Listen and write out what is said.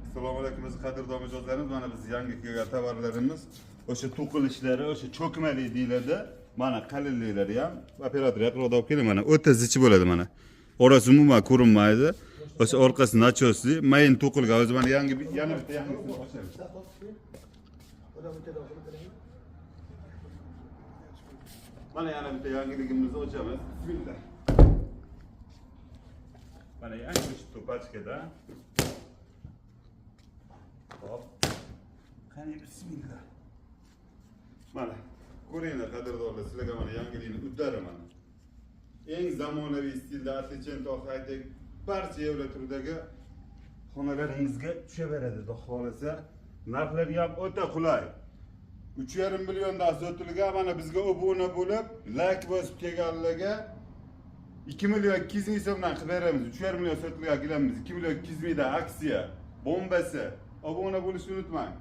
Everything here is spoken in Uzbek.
Assalomu alaykum qadrdon mijozlarimiz. Mana biz yangi kelgan tovarlarimiz o'sha to'qilishlari, o'sha cho'kmali deyiladi. Mana qalinliklari ham operator yaqinroq olib keling. Mana o'ta zichi bo'ladi mana. Orasi umuman ko'rinmaydi. O'sha orqasi nachosli, mayin to'qilgan. O'zi mana yana bitta yangisini ochamiz. Mana yana bitta yangiligimizni ochamiz. Bismillah. Mana yangi to'pachkada. Hop. Qani bismillah. Mana ko'ringlar qadrdonlar, sizlarga mana yangilikni uddari mana. Eng zamonaviy stilda Atlicento Hightech barcha Yevroturidagi xonalaringizga tushaveradi, xudo xolasa. Narxlari ham o'ta qulay. 3,5 milliondan sotilgan, mana bizga obuna bo'lib, like bosib kelganlarga 2 million 200 ming so'mdan qilib beramiz. 3,5 million sotilgan kelamiz. 2 million 200 mingdan aksiya, bombasi. Obuna bo'lishni unutmang.